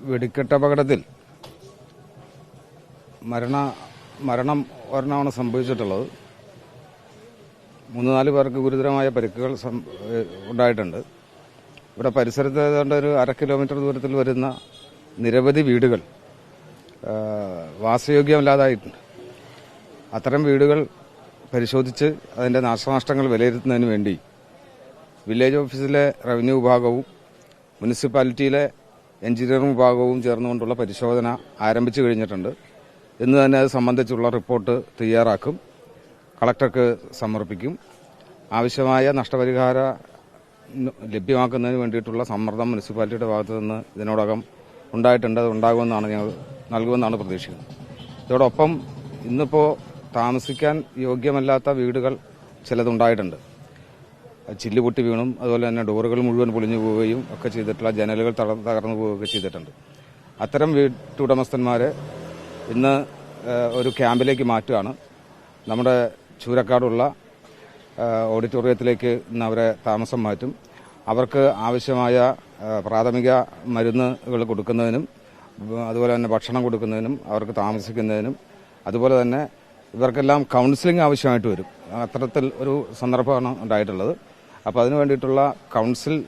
വെടിക്കെട്ടപകടത്തിൽ മരണം ഒരെണ്ണമാണ് സംഭവിച്ചിട്ടുള്ളത്. 3-4 പേർക്ക് ഗുരുതരമായ പരിക്കുകൾ ഉണ്ടായിട്ടുണ്ട്. ഇവിടെ പരിസരത്ത് ഏതാണ്ട് ഒരു 1/2 കിലോമീറ്റർ ദൂരത്തിൽ വരുന്ന നിരവധി വീടുകൾ വാസയോഗ്യമല്ലാതായിട്ടുണ്ട്. അത്തരം വീടുകൾ പരിശോധിച്ച് അതിന്റെ നാശനഷ്ടങ്ങൾ വിലയിരുത്തുന്നതിന് വേണ്ടി വില്ലേജ് ഓഫീസിലെ റവന്യൂ വിഭാഗവും മുനിസിപ്പാലിറ്റിയിലെ എഞ്ചിനീയറിംഗ് വിഭാഗവും ചേർന്നുകൊണ്ടുള്ള പരിശോധന ആരംഭിച്ചു കഴിഞ്ഞിട്ടുണ്ട്. ഇന്ന് തന്നെ അത് സംബന്ധിച്ചുള്ള റിപ്പോർട്ട് തയ്യാറാക്കും, കളക്ടർക്ക് സമർപ്പിക്കും. ആവശ്യമായ നഷ്ടപരിഹാരം ലഭ്യമാക്കുന്നതിന് വേണ്ടിയിട്ടുള്ള സമ്മർദ്ദം മുനിസിപ്പാലിറ്റിയുടെ ഭാഗത്തു നിന്ന് ഇതിനോടകം ഉണ്ടായിട്ടുണ്ട്. അത് ഉണ്ടാകുമെന്നാണ് ഞങ്ങൾ നൽകുമെന്നാണ് പ്രതീക്ഷിക്കുന്നത്. ഇതോടൊപ്പം ഇന്നിപ്പോൾ താമസിക്കാൻ യോഗ്യമല്ലാത്ത വീടുകൾ ചിലതുണ്ടായിട്ടുണ്ട്. ചില്ലുപൊട്ടി വീണും അതുപോലെ തന്നെ ഡോറുകൾ മുഴുവൻ പൊളിഞ്ഞു പോവുകയും ഒക്കെ ചെയ്തിട്ടുള്ള ജനലുകൾ തകർന്നു പോവുകയൊക്കെ ചെയ്തിട്ടുണ്ട്. അത്തരം വീട്ടുടമസ്ഥന്മാരെ ഇന്ന് ഒരു ക്യാമ്പിലേക്ക് മാറ്റുകയാണ്. നമ്മുടെ ചൂരക്കാടുള്ള ഓഡിറ്റോറിയത്തിലേക്ക് ഇന്ന് അവരെ താമസം മാറ്റും. അവർക്ക് ആവശ്യമായ പ്രാഥമിക മരുന്നുകൾ കൊടുക്കുന്നതിനും അതുപോലെ തന്നെ ഭക്ഷണം കൊടുക്കുന്നതിനും അവർക്ക് താമസിക്കുന്നതിനും അതുപോലെ തന്നെ ഇവർക്കെല്ലാം കൌൺസിലിംഗ് ആവശ്യമായിട്ട് വരും. അത്തരത്തിൽ സന്ദർഭമാണ് ഉണ്ടായിട്ടുള്ളത്. അപ്പോൾ അതിനു വേണ്ടിയിട്ടുള്ള കൌൺസിലിംഗ്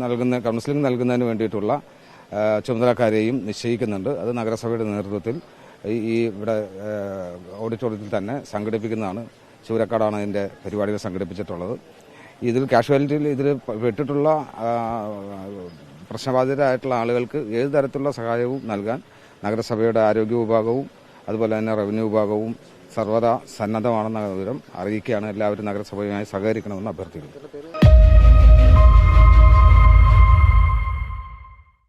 നൽകുന്നതിന് വേണ്ടിയിട്ടുള്ള ചുമതലക്കാരെയും നിശ്ചയിക്കുന്നുണ്ട്. അത് നഗരസഭയുടെ നേതൃത്വത്തിൽ ഇവിടെ ഓഡിറ്റോറിയത്തിൽ തന്നെ സംഘടിപ്പിക്കുന്നതാണ്. ചൂരക്കാടാണ് അതിന്റെ പരിപാടികൾ സംഘടിപ്പിച്ചിട്ടുള്ളത്. ഇതിൽ കാഷ്വാലിറ്റിയിൽ ഇതിൽ പെട്ടിട്ടുള്ള പ്രശ്നബാധിതരായിട്ടുള്ള ആളുകൾക്ക് ഏത് തരത്തിലുള്ള സഹായവും നൽകാൻ നഗരസഭയുടെ ആരോഗ്യ വിഭാഗവും അതുപോലെ തന്നെ റവന്യൂ വിഭാഗവും സർവ്വതാ സന്നദ്ധമാണെന്ന വിവരം അറിയിക്കുകയാണ്. എല്ലാവരും നഗരസഭയുമായി സഹകരിക്കണമെന്ന് അഭ്യർത്ഥിക്കുന്നു.